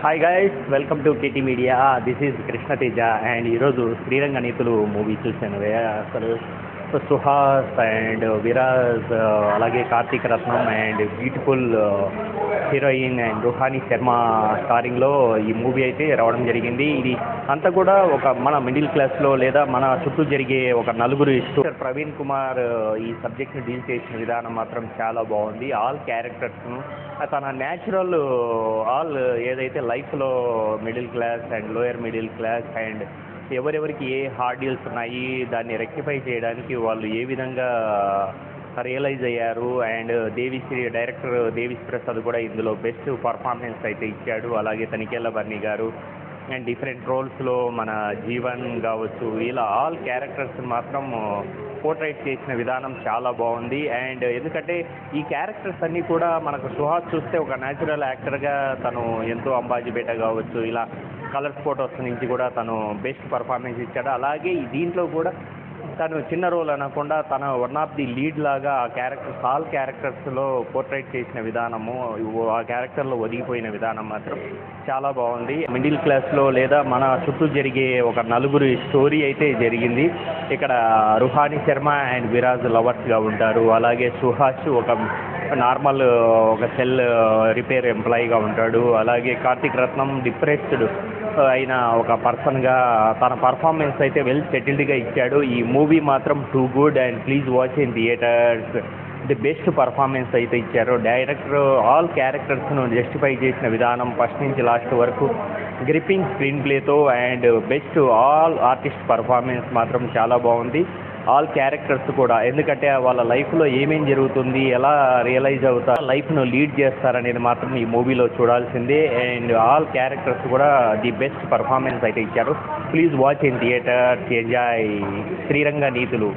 Hi guys, welcome to KT media. This is Krishna Teja and ఈరోజు శ్రీరంగ నీతులు movie చూశాను. అసలు సుహాస్ అండ్ విరాజ్, అలాగే Karthik Rathnam and beautiful heroine and Ruhani Sharma స్టారింగ్లో ఈ మూవీ అయితే రావడం జరిగింది. ఇది అంతా కూడా ఒక మన మిడిల్ క్లాస్లో లేదా మన చుట్టూ జరిగే ఒక నలుగురు ప్రవీణ్ కుమార్ ఈ సబ్జెక్ట్ని డీల్ చేసిన విధానం మాత్రం చాలా బాగుంది. ఆల్ క్యారెక్టర్స్ను తన న్యాచురల్ ఆల్ ఏదైతే లైఫ్లో middle class and lower middle class and ఎవరెవరికి ఏ హార్డిల్స్ ఉన్నాయి, దాన్ని రెక్టిఫై చేయడానికి వాళ్ళు ఏ విధంగా రియలైజ్ అయ్యారు. అండ్ డైరెక్టర్ దేవిశ్రీ ప్రసాద్ కూడా ఇందులో బెస్ట్ పర్ఫార్మెన్స్ అయితే ఇచ్చాడు. అలాగే తనిఖీల బర్ని గారు అండ్ డిఫరెంట్ రోల్స్లో మన జీవన్ కావచ్చు, ఇలా ఆల్ క్యారెక్టర్స్ మాత్రం పోర్ట్రైట్ చేసిన విధానం చాలా బాగుంది. అండ్ ఎందుకంటే ఈ క్యారెక్టర్స్ అన్నీ కూడా మనకు సుహాస్ చూస్తే ఒక న్యాచురల్ యాక్టర్గా తను ఎంతో అంబాజీపేట కావచ్చు, ఇలా కలర్స్ ఫోటోస్ నుంచి కూడా తను బెస్ట్ పర్ఫార్మెన్స్ ఇచ్చాడు. అలాగే దీంట్లో కూడా తను చిన్న రోల్ అనకుండా తన వన్ ఆఫ్ ది లీడ్ లాగా ఆ క్యారెక్టర్స్ ఆల్ క్యారెక్టర్స్లో పోర్ట్రైట్ చేసిన విధానము, ఆ క్యారెక్టర్లో ఒదిగిపోయిన విధానం మాత్రం చాలా బాగుంది. మిడిల్ క్లాస్లో లేదా మన చుట్టూ జరిగే ఒక నలుగురి స్టోరీ అయితే జరిగింది. ఇక్కడ రుహానీ శర్మ అండ్ విరాజ్ లవర్స్గా ఉంటారు. అలాగే సుహాస్ ఒక నార్మల్ ఒక సెల్ రిపేర్ ఎంప్లాయీగా ఉంటాడు. అలాగే కార్తీక్ రత్నం డిప్రెస్డ్ అయిన ఒక పర్సన్గా తన పర్ఫార్మెన్స్ అయితే వెల్ సెటిల్డ్గా ఇచ్చాడు. ఈ మూవీ మాత్రం too good and please watch in theatres. The best performance అయితే ఇచ్చారు. డైరెక్టర్ ఆల్ క్యారెక్టర్స్ను జస్టిఫై చేసిన విధానం ఫస్ట్ నుంచి లాస్ట్ వరకు గ్రిప్పింగ్ స్క్రీన్ ప్లేతో and best all artist performance మాత్రం చాలా బాగుంది. ఆల్ క్యారెక్టర్స్ కూడా ఎందుకంటే వాళ్ళ లైఫ్లో ఏమేం జరుగుతుంది, ఎలా రియలైజ్ అవుతారు, లైఫ్ను లీడ్ చేస్తారనేది మాత్రం ఈ మూవీలో చూడాల్సిందే. అండ్ ఆల్ క్యారెక్టర్స్ కూడా ది బెస్ట్ పర్ఫార్మెన్స్ అయితే ఇచ్చారు. Please watch in theatre, enjoy Sriranga నీతులు.